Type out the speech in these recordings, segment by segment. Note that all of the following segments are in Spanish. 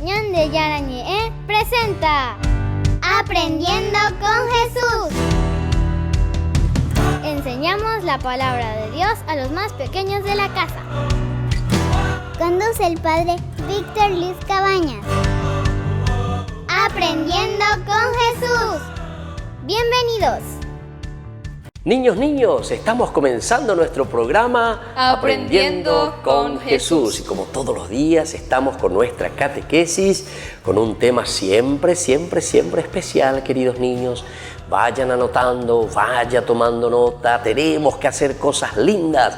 Ñande Yarañe presenta Aprendiendo con Jesús. Enseñamos la palabra de Dios a los más pequeños de la casa. Conduce el padre Víctor Luis Cabañas. Aprendiendo con Jesús. Bienvenidos. Niños, estamos comenzando nuestro programa Aprendiendo con Jesús. Y como todos los días estamos con nuestra catequesis, con un tema siempre especial, queridos niños. Vayan anotando, vaya tomando nota, tenemos que hacer cosas lindas,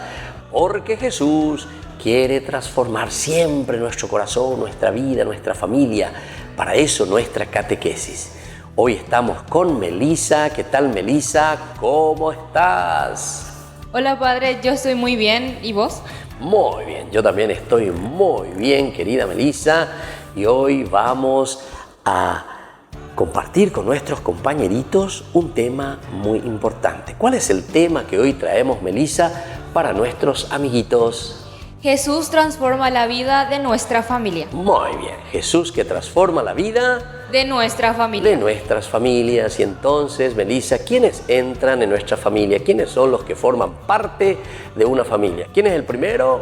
porque Jesús quiere transformar siempre nuestro corazón, nuestra vida, nuestra familia. Para eso nuestra catequesis. Hoy estamos con Melissa. ¿Qué tal, Melissa? ¿Cómo estás? Hola, padre, yo estoy muy bien. ¿Y vos? Muy bien, yo también estoy muy bien, querida Melissa. Y hoy vamos a compartir con nuestros compañeritos un tema muy importante. ¿Cuál es el tema que hoy traemos, Melissa, para nuestros amiguitos? Jesús transforma la vida de nuestra familia. Muy bien, Jesús que transforma la vida de nuestra familia. De nuestras familias. Y entonces, Melissa, ¿quiénes entran en nuestra familia? ¿Quiénes son los que forman parte de una familia? ¿Quién es el primero?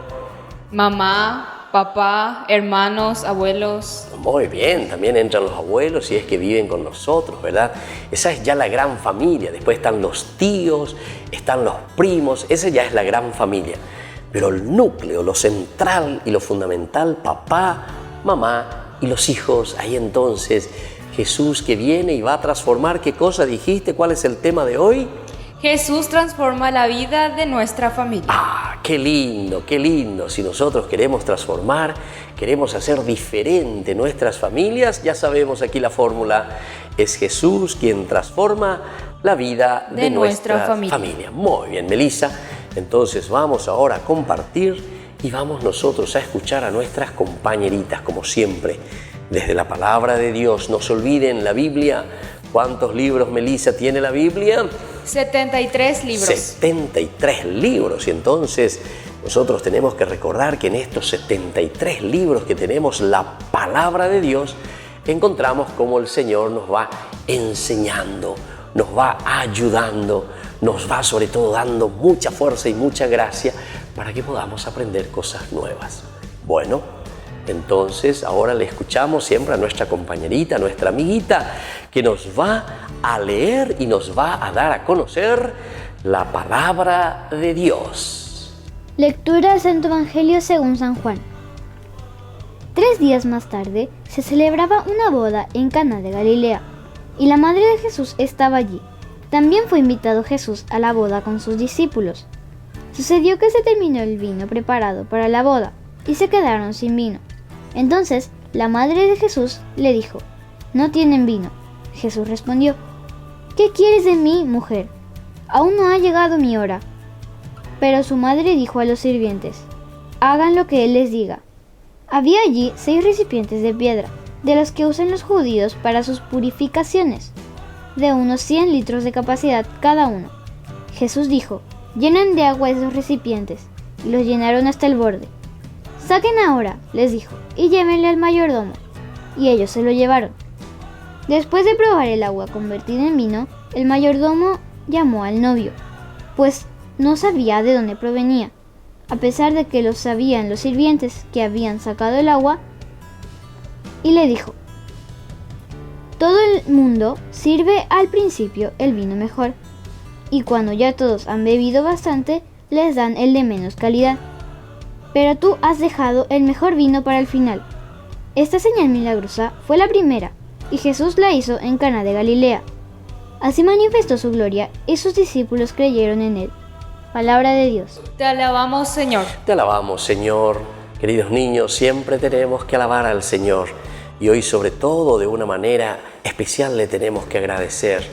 Mamá, papá, hermanos, abuelos. Muy bien, también entran los abuelos si es que viven con nosotros, ¿verdad? Esa es ya la gran familia. Después están los tíos, están los primos, esa ya es la gran familia. Pero el núcleo, lo central y lo fundamental, papá, mamá y los hijos. Ahí entonces Jesús que viene y va a transformar. ¿Qué cosa dijiste? ¿Cuál es el tema de hoy? Jesús transforma la vida de nuestra familia. ¡Ah, qué lindo, qué lindo! Si nosotros queremos transformar, queremos hacer diferente nuestras familias, ya sabemos aquí la fórmula. Es Jesús quien transforma la vida de nuestra familia. Muy bien, Melissa. Entonces vamos ahora a compartir y vamos nosotros a escuchar a nuestras compañeritas, como siempre, desde la palabra de Dios. No se olviden la Biblia. ¿Cuántos libros, Melissa, tiene la Biblia? 73 libros. 73 libros. Y entonces nosotros tenemos que recordar que en estos 73 libros que tenemos la palabra de Dios, encontramos cómo el Señor nos va enseñando, nos va ayudando, nos va sobre todo dando mucha fuerza y mucha gracia para que podamos aprender cosas nuevas. Bueno, entonces ahora le escuchamos siempre a nuestra compañerita, a nuestra amiguita, que nos va a leer y nos va a dar a conocer la palabra de Dios. Lectura del Santo Evangelio según San Juan. 3 días más tarde se celebraba una boda en Caná de Galilea, y la madre de Jesús estaba allí. También fue invitado Jesús a la boda con sus discípulos. Sucedió que se terminó el vino preparado para la boda y se quedaron sin vino. Entonces la madre de Jesús le dijo: «No tienen vino». Jesús respondió: «¿Qué quieres de mí, mujer? Aún no ha llegado mi hora». Pero su madre dijo a los sirvientes: «Hagan lo que él les diga». Había allí 6 recipientes de piedra, de los que usan los judíos para sus purificaciones, de unos 100 litros de capacidad cada uno. Jesús dijo: «Llenen de agua esos recipientes», y los llenaron hasta el borde. «Saquen ahora», les dijo, «y llévenle al mayordomo». Y ellos se lo llevaron. Después de probar el agua convertida en vino, el mayordomo llamó al novio, pues no sabía de dónde provenía, a pesar de que lo sabían los sirvientes que habían sacado el agua, y le dijo: «Todo el mundo sirve al principio el vino mejor, y cuando ya todos han bebido bastante, les dan el de menos calidad. Pero tú has dejado el mejor vino para el final». Esta señal milagrosa fue la primera, y Jesús la hizo en Caná de Galilea. Así manifestó su gloria, y sus discípulos creyeron en él. Palabra de Dios. Te alabamos, Señor. Te alabamos, Señor. Queridos niños, siempre tenemos que alabar al Señor. Y hoy, sobre todo, de una manera especial le tenemos que agradecer.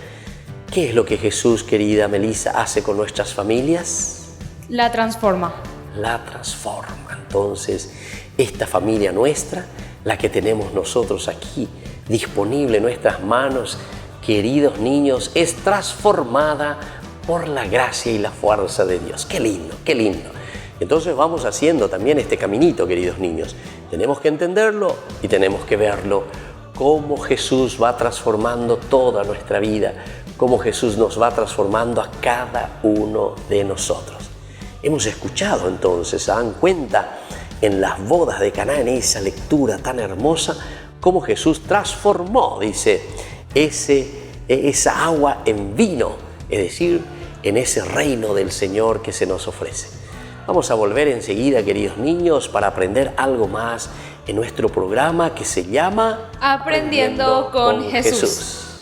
¿Qué es lo que Jesús, querida Melissa, hace con nuestras familias? La transforma. La transforma. Entonces, esta familia nuestra, la que tenemos nosotros aquí, disponible en nuestras manos, queridos niños, es transformada por la gracia y la fuerza de Dios. ¡Qué lindo, qué lindo! Entonces vamos haciendo también este caminito, queridos niños. Tenemos que entenderlo y tenemos que verlo, cómo Jesús va transformando toda nuestra vida, cómo Jesús nos va transformando a cada uno de nosotros. Hemos escuchado entonces, se dan cuenta, en las bodas de Caná, en esa lectura tan hermosa, cómo Jesús transformó, dice, esa agua en vino, es decir, en ese reino del Señor que se nos ofrece. Vamos a volver enseguida, queridos niños, para aprender algo más en nuestro programa que se llama Aprendiendo con Jesús.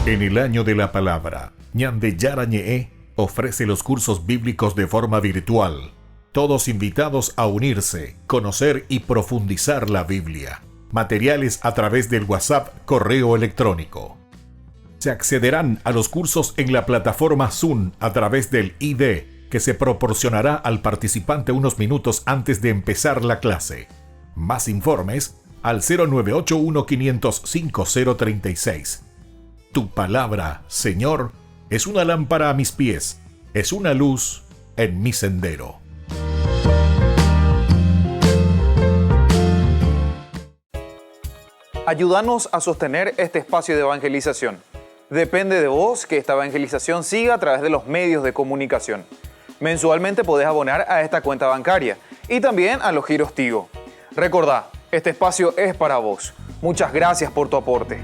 En el año de la palabra, Ñande Yarañe ofrece los cursos bíblicos de forma virtual. Todos invitados a unirse, conocer y profundizar la Biblia. Materiales a través del WhatsApp, correo electrónico. Se accederán a los cursos en la plataforma Zoom a través del ID, que se proporcionará al participante unos minutos antes de empezar la clase. Más informes al 0981-500-5036. Tu palabra, Señor, es una lámpara a mis pies, es una luz en mi sendero. Ayúdanos a sostener este espacio de evangelización. Depende de vos que esta evangelización siga a través de los medios de comunicación. Mensualmente podés abonar a esta cuenta bancaria y también a los giros Tigo. Recordá, este espacio es para vos. Muchas gracias por tu aporte.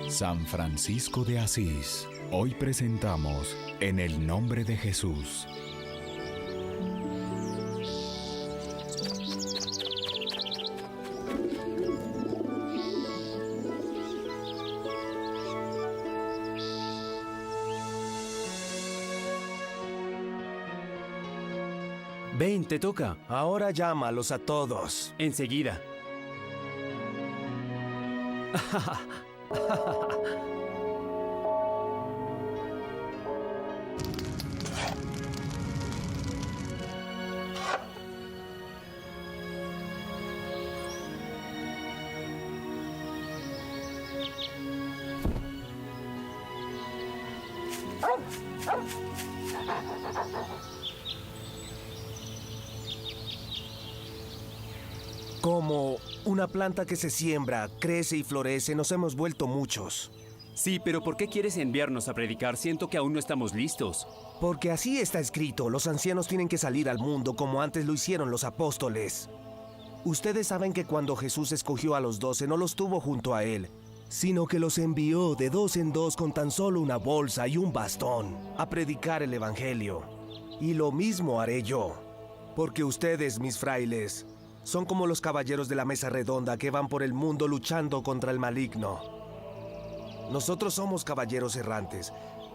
San Francisco de Asís. Hoy presentamos En el nombre de Jesús. Ven, te toca. Ahora llámalos a todos. Enseguida. Como una planta que se siembra, crece y florece, nos hemos vuelto muchos. Sí, pero ¿por qué quieres enviarnos a predicar? Siento que aún no estamos listos. Porque así está escrito, los ancianos tienen que salir al mundo como antes lo hicieron los apóstoles. Ustedes saben que cuando Jesús escogió a los 12 no los tuvo junto a él, sino que los envió de 2 en 2 con tan solo una bolsa y un bastón a predicar el evangelio. Y lo mismo haré yo, porque ustedes, mis frailes, son como los caballeros de la mesa redonda que van por el mundo luchando contra el maligno. Nosotros somos caballeros errantes,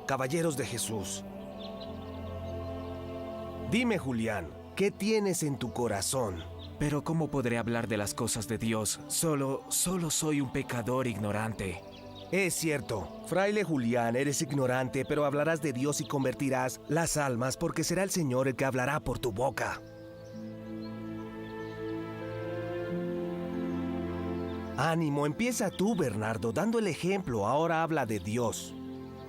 caballeros de Jesús. Dime, Julián, ¿qué tienes en tu corazón? Pero ¿cómo podré hablar de las cosas de Dios? Solo soy un pecador ignorante. Es cierto, fraile Julián, eres ignorante, pero hablarás de Dios y convertirás las almas porque será el Señor el que hablará por tu boca. Ánimo, empieza tú, Bernardo, dando el ejemplo. Ahora habla de Dios.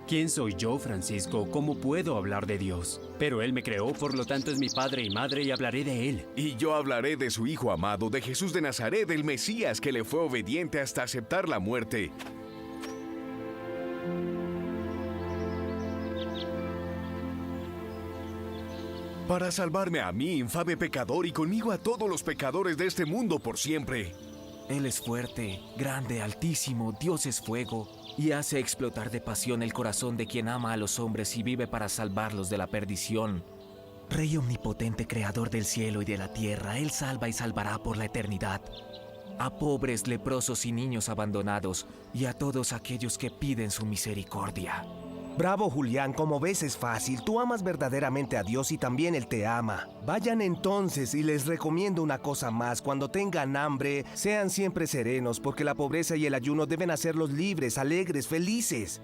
¿Quién soy yo, Francisco? ¿Cómo puedo hablar de Dios? Pero Él me creó, por lo tanto es mi padre y madre y hablaré de Él. Y yo hablaré de su Hijo amado, de Jesús de Nazaret, del Mesías que le fue obediente hasta aceptar la muerte. Para salvarme a mí, infame pecador, y conmigo a todos los pecadores de este mundo por siempre. Él es fuerte, grande, altísimo, Dios es fuego, y hace explotar de pasión el corazón de quien ama a los hombres y vive para salvarlos de la perdición. Rey omnipotente, creador del cielo y de la tierra, Él salva y salvará por la eternidad. A pobres, leprosos y niños abandonados, y a todos aquellos que piden su misericordia. Bravo, Julián, como ves es fácil. Tú amas verdaderamente a Dios y también Él te ama. Vayan entonces y les recomiendo una cosa más. Cuando tengan hambre, sean siempre serenos, porque la pobreza y el ayuno deben hacerlos libres, alegres, felices.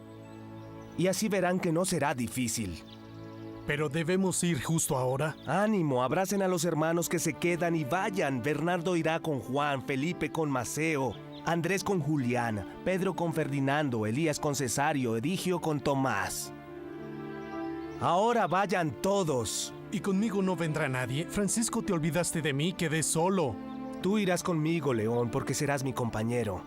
Y así verán que no será difícil. ¿Pero debemos ir justo ahora? Ánimo, abracen a los hermanos que se quedan y vayan. Bernardo irá con Juan, Felipe con Maceo, Andrés con Julián, Pedro con Ferdinando, Elías con Cesario, Edigio con Tomás. Ahora vayan todos. ¿Y conmigo no vendrá nadie? Francisco, te olvidaste de mí, quedé solo. Tú irás conmigo, León, porque serás mi compañero.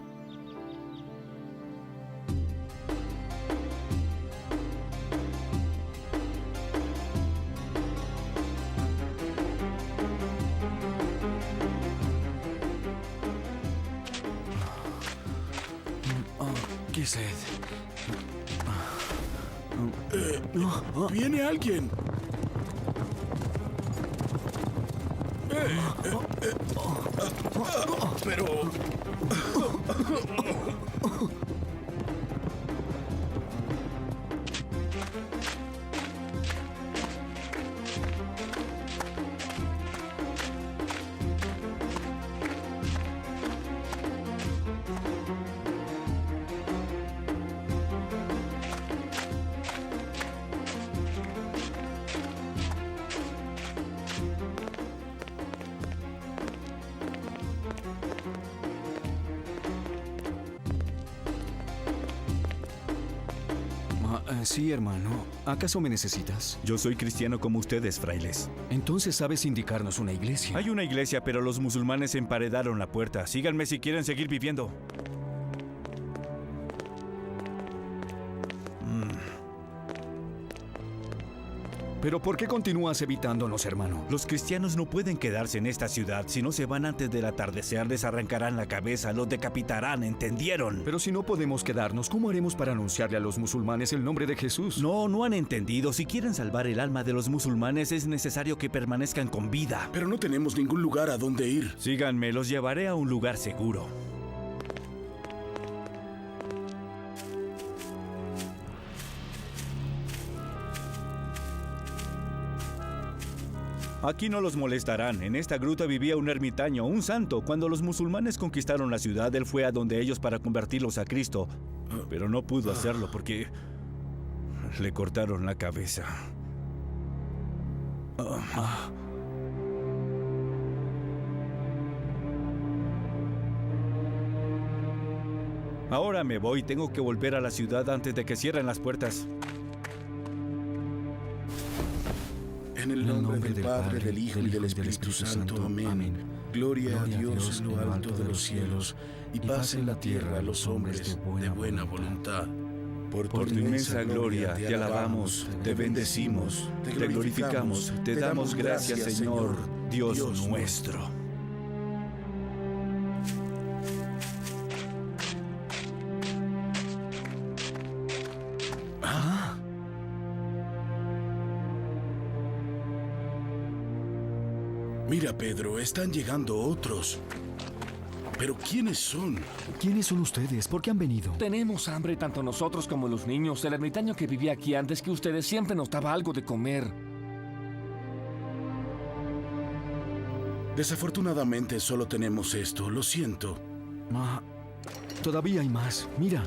¡Qué sed! ¡Viene alguien! Pero... Sí, hermano. ¿Acaso me necesitas? Yo soy cristiano como ustedes, frailes. Entonces sabes indicarnos una iglesia. Hay una iglesia, pero los musulmanes emparedaron la puerta. Síganme si quieren seguir viviendo. ¿Pero por qué continúas evitándonos, hermano? Los cristianos no pueden quedarse en esta ciudad. Si no se van antes del atardecer, les arrancarán la cabeza, los decapitarán, ¿entendieron? Pero si no podemos quedarnos, ¿cómo haremos para anunciarle a los musulmanes el nombre de Jesús? No han entendido. Si quieren salvar el alma de los musulmanes, es necesario que permanezcan con vida. Pero no tenemos ningún lugar a donde ir. Síganme, los llevaré a un lugar seguro. Aquí no los molestarán. En esta gruta vivía un ermitaño, un santo. Cuando los musulmanes conquistaron la ciudad, él fue a donde ellos para convertirlos a Cristo. Pero no pudo hacerlo porque le cortaron la cabeza. Ahora me voy. Tengo que volver a la ciudad antes de que cierren las puertas. En el nombre del Padre, del Hijo y del Espíritu Santo. Amén. Gloria a Dios en lo alto de los cielos y paz en la tierra a los hombres de buena voluntad. Por tu inmensa gloria te alabamos, te bendecimos, te glorificamos, te damos gracias, Señor, Dios nuestro. Mira, Pedro, están llegando otros. ¿Pero quiénes son? ¿Quiénes son ustedes? ¿Por qué han venido? Tenemos hambre tanto nosotros como los niños. El ermitaño que vivía aquí antes que ustedes siempre nos daba algo de comer. Desafortunadamente solo tenemos esto, lo siento. Todavía hay más, mira.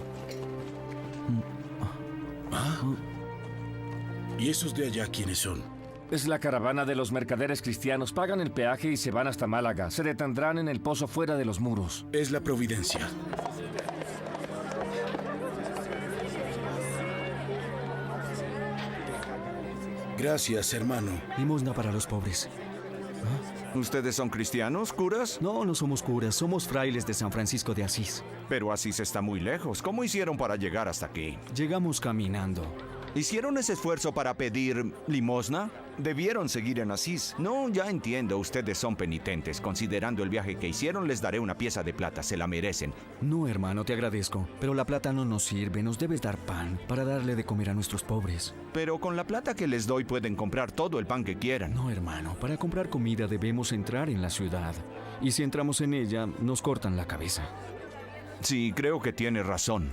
¿Y esos de allá quiénes son? Es la caravana de los mercaderes cristianos. Pagan el peaje y se van hasta Málaga. Se detendrán en el pozo fuera de los muros. Es la providencia. Gracias, hermano. Limosna para los pobres. ¿Ustedes son cristianos, curas? No, no somos curas, somos frailes de San Francisco de Asís. Pero Asís está muy lejos. ¿Cómo hicieron para llegar hasta aquí? Llegamos caminando. ¿Hicieron ese esfuerzo para pedir limosna? Debieron seguir en Asís. No, ya entiendo, ustedes son penitentes. Considerando el viaje que hicieron, les daré una pieza de plata, se la merecen. No, hermano, te agradezco. Pero la plata no nos sirve, nos debes dar pan para darle de comer a nuestros pobres. Pero con la plata que les doy pueden comprar todo el pan que quieran. No, hermano, para comprar comida debemos entrar en la ciudad. Y si entramos en ella, nos cortan la cabeza. Sí, creo que tiene razón.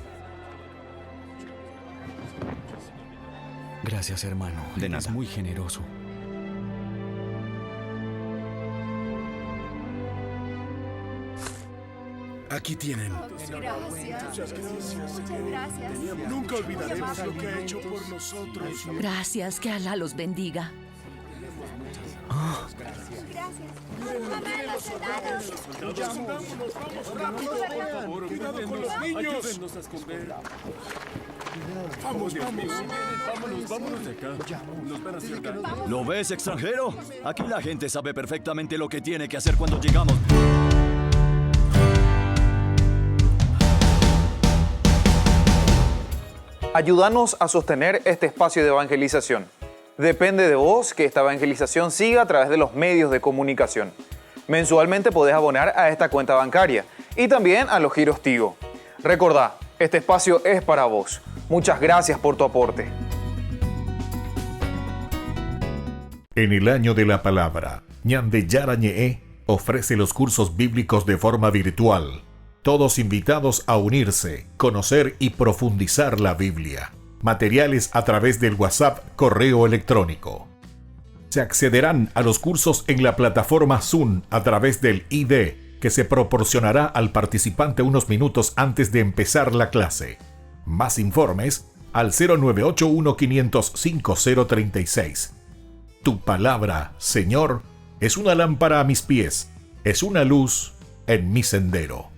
Gracias, hermano. De nada. Es muy generoso. Aquí tienen. Gracias. Muchas gracias. Nunca olvidaremos lo que ha hecho por nosotros. Gracias, que Alá los bendiga. Cuidado con los niños. Ayúdennos a esconder. Vamos, Dios mío. Vámonos de acá. Nos van a hacer daño. ¿Lo ves, extranjero? Aquí la gente sabe perfectamente lo que tiene que hacer cuando llegamos. Ayúdanos a sostener este espacio de evangelización. Depende de vos que esta evangelización siga a través de los medios de comunicación. Mensualmente podés abonar a esta cuenta bancaria y también a los giros Tigo. Recordá, este espacio es para vos. Muchas gracias por tu aporte. En el año de la palabra, Ñande Yarañe ofrece los cursos bíblicos de forma virtual. Todos invitados a unirse, conocer y profundizar la Biblia. Materiales a través del WhatsApp, correo electrónico. Se accederán a los cursos en la plataforma Zoom a través del ID, que se proporcionará al participante unos minutos antes de empezar la clase. Más informes al 0981-500-5036. Tu palabra, Señor, es una lámpara a mis pies, es una luz en mi sendero.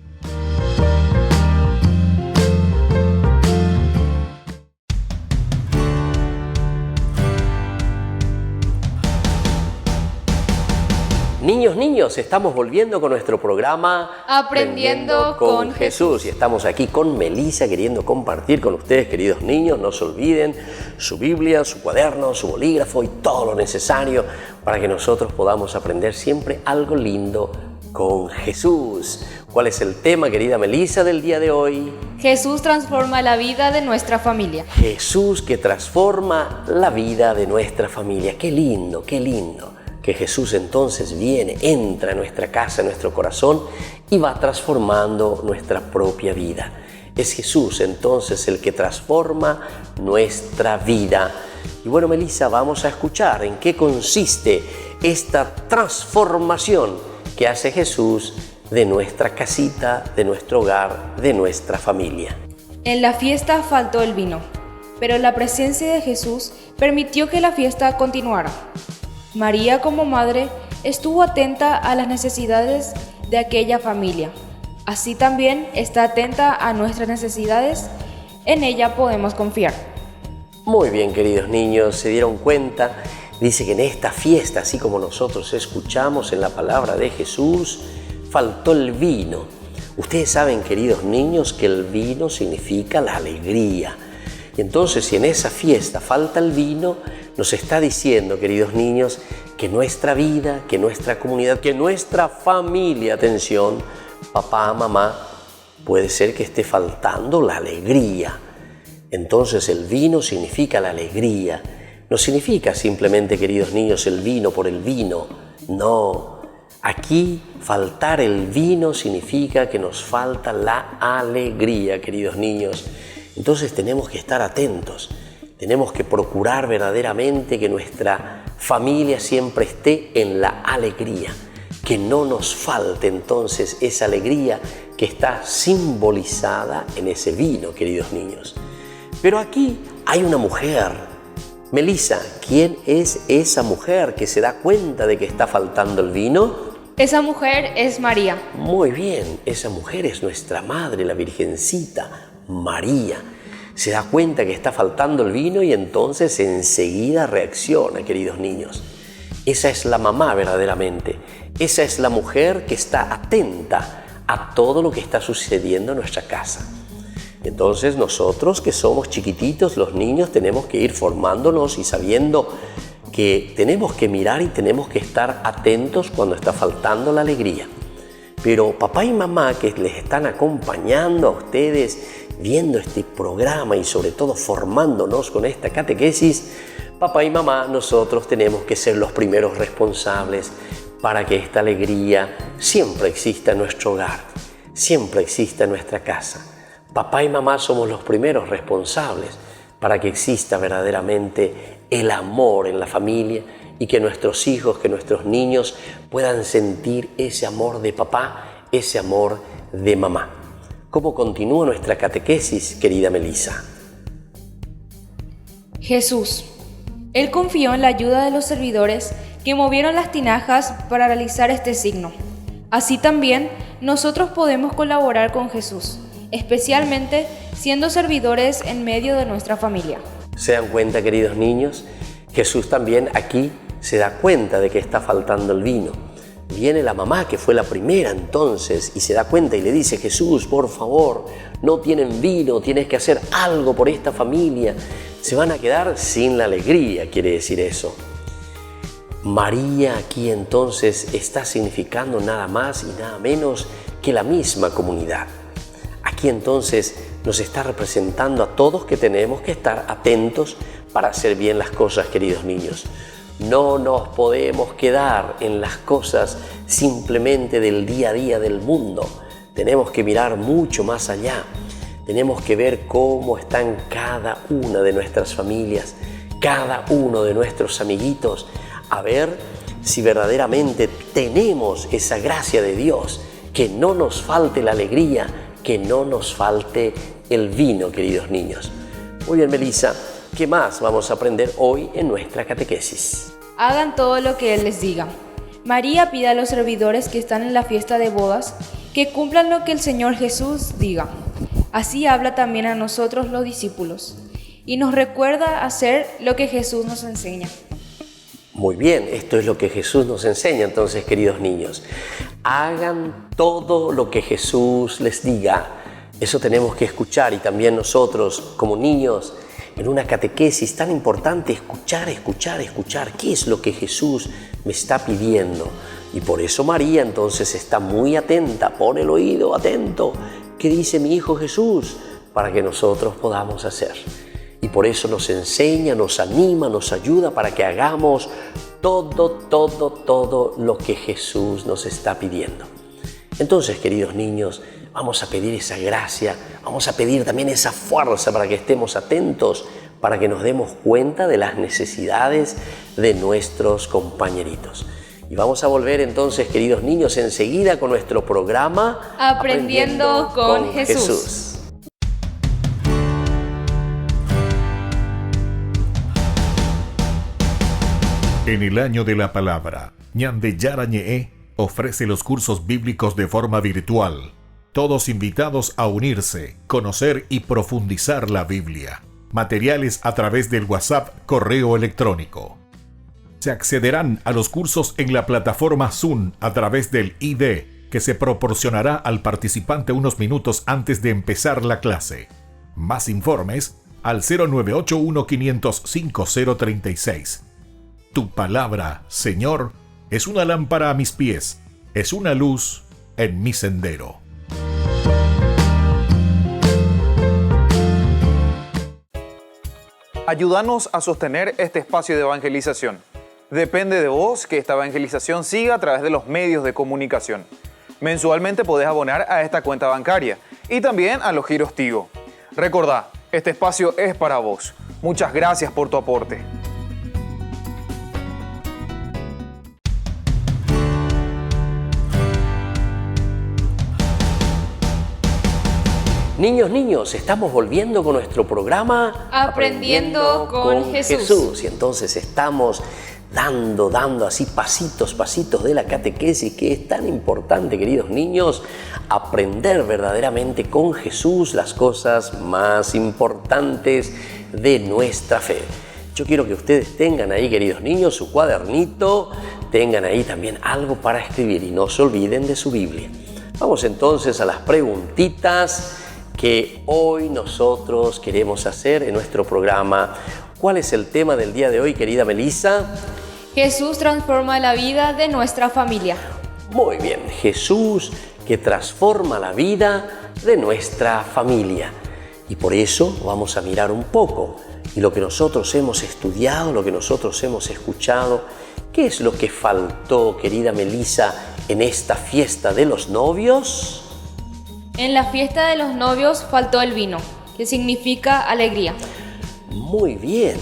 Niños, estamos volviendo con nuestro programa Aprendiendo con Jesús. Y estamos aquí con Melissa queriendo compartir con ustedes, queridos niños. No se olviden su Biblia, su cuaderno, su bolígrafo y todo lo necesario para que nosotros podamos aprender siempre algo lindo con Jesús. ¿Cuál es el tema, querida Melissa, del día de hoy? Jesús transforma la vida de nuestra familia. Jesús que transforma la vida de nuestra familia. Qué lindo, qué lindo. Que Jesús entonces viene, entra en nuestra casa, en nuestro corazón y va transformando nuestra propia vida. Es Jesús entonces el que transforma nuestra vida. Y bueno, Melissa, vamos a escuchar en qué consiste esta transformación que hace Jesús de nuestra casita, de nuestro hogar, de nuestra familia. En la fiesta faltó el vino, pero la presencia de Jesús permitió que la fiesta continuara. María, como madre, estuvo atenta a las necesidades de aquella familia. Así también está atenta a nuestras necesidades. En ella podemos confiar. Muy bien, queridos niños, ¿se dieron cuenta? Dice que en esta fiesta, así como nosotros escuchamos en la palabra de Jesús, faltó el vino. Ustedes saben, queridos niños, que el vino significa la alegría. Y entonces, si en esa fiesta falta el vino, nos está diciendo, queridos niños, que nuestra vida, que nuestra comunidad, que nuestra familia, atención, papá, mamá, puede ser que esté faltando la alegría. Entonces el vino significa la alegría. No significa simplemente, queridos niños, el vino por el vino. No. Aquí faltar el vino significa que nos falta la alegría, queridos niños. Entonces tenemos que estar atentos, tenemos que procurar verdaderamente que nuestra familia siempre esté en la alegría, que no nos falte entonces esa alegría que está simbolizada en ese vino, queridos niños. Pero aquí hay una mujer. Melissa, ¿quién es esa mujer que se da cuenta de que está faltando el vino? Esa mujer es María. Muy bien, esa mujer es nuestra madre, la Virgencita María. Se da cuenta que está faltando el vino y entonces enseguida reacciona, queridos niños. Esa es la mamá verdaderamente. Esa es la mujer que está atenta a todo lo que está sucediendo en nuestra casa. Entonces nosotros que somos chiquititos, los niños, tenemos que ir formándonos y sabiendo que tenemos que mirar y tenemos que estar atentos cuando está faltando la alegría. Pero papá y mamá que les están acompañando a ustedes, viendo este programa y sobre todo formándonos con esta catequesis, papá y mamá, nosotros tenemos que ser los primeros responsables para que esta alegría siempre exista en nuestro hogar, siempre exista en nuestra casa. Papá y mamá somos los primeros responsables para que exista verdaderamente el amor en la familia y que nuestros hijos, que nuestros niños puedan sentir ese amor de papá, ese amor de mamá. ¿Cómo continúa nuestra catequesis, querida Melissa? Jesús. Él confió en la ayuda de los servidores que movieron las tinajas para realizar este signo. Así también nosotros podemos colaborar con Jesús, especialmente siendo servidores en medio de nuestra familia. ¿Se dan cuenta, queridos niños? Jesús también aquí se da cuenta de que está faltando el vino. Viene la mamá, que fue la primera entonces, y se da cuenta y le dice: Jesús, por favor, no tienen vino, tienes que hacer algo por esta familia. Se van a quedar sin la alegría, quiere decir eso. María aquí entonces está significando nada más y nada menos que la misma comunidad. Aquí entonces nos está representando a todos que tenemos que estar atentos para hacer bien las cosas, queridos niños. No nos podemos quedar en las cosas simplemente del día a día del mundo. Tenemos que mirar mucho más allá. Tenemos que ver cómo están cada una de nuestras familias, cada uno de nuestros amiguitos, a ver si verdaderamente tenemos esa gracia de Dios, que no nos falte la alegría, que no nos falte el vino, queridos niños. Muy bien, Melissa, ¿qué más vamos a aprender hoy en nuestra catequesis? Hagan todo lo que Él les diga. María pide a los servidores que están en la fiesta de bodas que cumplan lo que el Señor Jesús diga. Así habla también a nosotros los discípulos y nos recuerda hacer lo que Jesús nos enseña. Muy bien, esto es lo que Jesús nos enseña entonces, queridos niños. Hagan todo lo que Jesús les diga. Eso tenemos que escuchar y también nosotros como niños en una catequesis tan importante, escuchar. ¿Qué es lo que Jesús me está pidiendo? Y por eso María entonces está muy atenta, pone el oído atento. ¿Qué dice mi Hijo Jesús? Para que nosotros podamos hacer. Y por eso nos enseña, nos anima, nos ayuda para que hagamos todo lo que Jesús nos está pidiendo. Entonces, queridos niños, vamos a pedir esa gracia, vamos a pedir también esa fuerza para que estemos atentos, para que nos demos cuenta de las necesidades de nuestros compañeritos. Y vamos a volver entonces, queridos niños, enseguida con nuestro programa Aprendiendo con Jesús. En el año de la palabra, Ñande Yarañe ofrece los cursos bíblicos de forma virtual. Todos invitados a unirse, conocer y profundizar la Biblia. Materiales a través del WhatsApp, correo electrónico. Se accederán a los cursos en la plataforma Zoom a través del ID, que se proporcionará al participante unos minutos antes de empezar la clase. Más informes al 0981-500-5036. Tu palabra, Señor, es una lámpara a mis pies, es una luz en mi sendero. Ayúdanos a sostener este espacio de evangelización. Depende de vos que esta evangelización siga a través de los medios de comunicación. Mensualmente podés abonar a esta cuenta bancaria y también a los giros Tigo. Recordá, este espacio es para vos. Muchas gracias por tu aporte. Niños, estamos volviendo con nuestro programa Aprendiendo con Jesús. Y entonces estamos dando así pasitos de la catequesis, que es tan importante, queridos niños, aprender verdaderamente con Jesús las cosas más importantes de nuestra fe. Yo quiero que ustedes tengan ahí, queridos niños, su cuadernito, tengan ahí también algo para escribir y no se olviden de su Biblia. Vamos entonces a las preguntitas que hoy nosotros queremos hacer en nuestro programa. ¿Cuál es el tema del día de hoy, querida Melissa? Jesús transforma la vida de nuestra familia. Muy bien, Jesús que transforma la vida de nuestra familia. Y por eso vamos a mirar un poco y lo que nosotros hemos estudiado, lo que nosotros hemos escuchado. ¿Qué es lo que faltó, querida Melissa, en esta fiesta de los novios? En la fiesta de los novios faltó el vino, que significa alegría. Muy bien,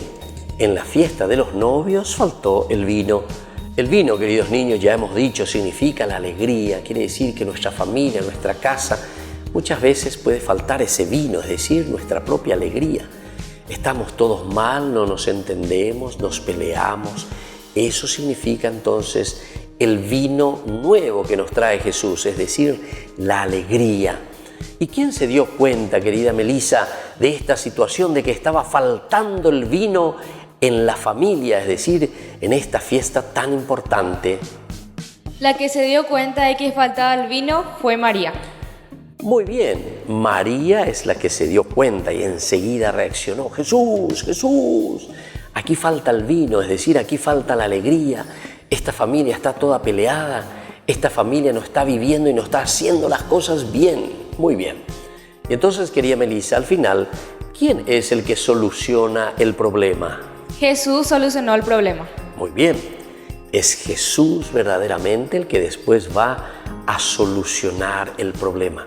en la fiesta de los novios faltó el vino. El vino, queridos niños, ya hemos dicho, significa la alegría. Quiere decir que nuestra familia, nuestra casa, muchas veces puede faltar ese vino, es decir, nuestra propia alegría. Estamos todos mal, no nos entendemos, nos peleamos. Eso significa entonces el vino nuevo que nos trae Jesús, es decir, la alegría. ¿Y quién se dio cuenta, querida Melissa, de esta situación de que estaba faltando el vino en la familia, es decir, en esta fiesta tan importante? La que se dio cuenta de que faltaba el vino fue María. Muy bien, María es la que se dio cuenta y enseguida reaccionó. Jesús, aquí falta el vino, es decir, aquí falta la alegría. Esta familia está toda peleada, esta familia no está viviendo y no está haciendo las cosas bien. Muy bien. Y entonces, querida Melissa, al final, ¿quién es el que soluciona el problema? Jesús solucionó el problema. Muy bien. Es Jesús verdaderamente el que después va a solucionar el problema.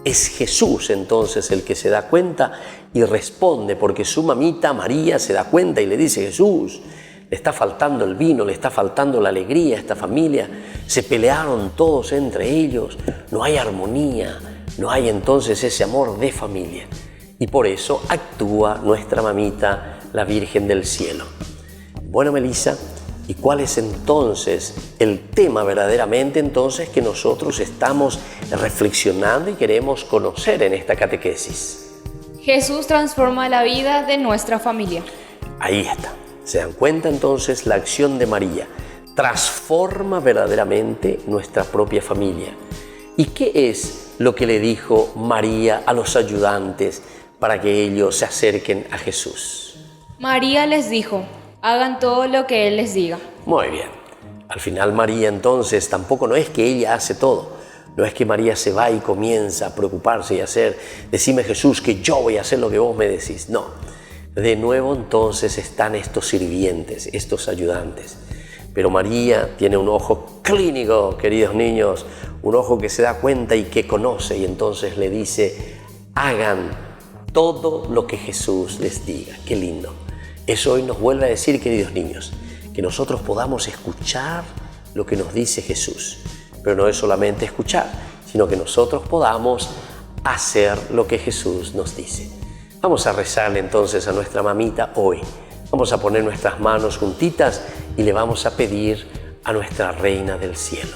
Es Jesús entonces el que se da cuenta y responde, porque su mamita María se da cuenta y le dice: Jesús, le está faltando el vino, le está faltando la alegría a esta familia, se pelearon todos entre ellos, no hay armonía, no hay entonces ese amor de familia. Y por eso actúa nuestra mamita, la Virgen del Cielo. Bueno, Melissa, ¿y cuál es entonces el tema verdaderamente entonces que nosotros estamos reflexionando y queremos conocer en esta catequesis? Jesús transforma la vida de nuestra familia. Ahí está. ¿Se dan cuenta entonces? La acción de María transforma verdaderamente nuestra propia familia. ¿Y qué es lo que le dijo María a los ayudantes para que ellos se acerquen a Jesús? María les dijo: hagan todo lo que Él les diga. Muy bien. Al final María entonces tampoco no es que ella hace todo. No es que María se va y comienza a preocuparse y hacer: decime Jesús que yo voy a hacer lo que vos me decís. No. De nuevo entonces están estos sirvientes, estos ayudantes. Pero María tiene un ojo clínico, queridos niños, un ojo que se da cuenta y que conoce, y entonces le dice: hagan todo lo que Jesús les diga. Qué lindo. Eso hoy nos vuelve a decir, queridos niños, que nosotros podamos escuchar lo que nos dice Jesús. Pero no es solamente escuchar, sino que nosotros podamos hacer lo que Jesús nos dice. Vamos a rezarle entonces a nuestra mamita hoy. Vamos a poner nuestras manos juntitas y le vamos a pedir a nuestra Reina del Cielo: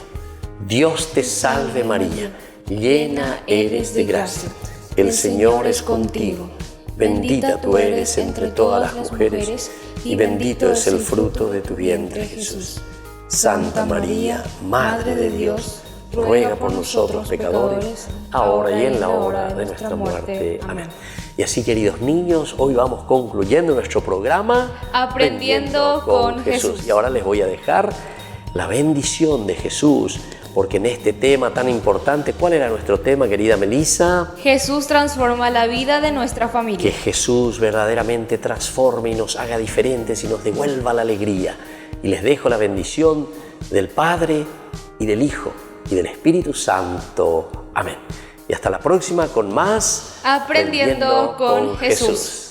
Dios te salve María, llena eres de gracia, el Señor es contigo. Bendita tú eres entre todas las mujeres y bendito es el fruto de tu vientre, Jesús. Santa María, Madre de Dios, ruega por nosotros pecadores, ahora y en la hora de nuestra muerte. Amén. Y así, queridos niños, hoy vamos concluyendo nuestro programa Aprendiendo con Jesús. Y ahora les voy a dejar la bendición de Jesús, porque en este tema tan importante, ¿cuál era nuestro tema, querida Melissa? Jesús transforma la vida de nuestra familia. Que Jesús verdaderamente transforme y nos haga diferentes y nos devuelva la alegría. y les dejo la bendición del Padre y del Hijo y del Espíritu Santo. Amén. Y hasta la próxima con más Aprendiendo con Jesús.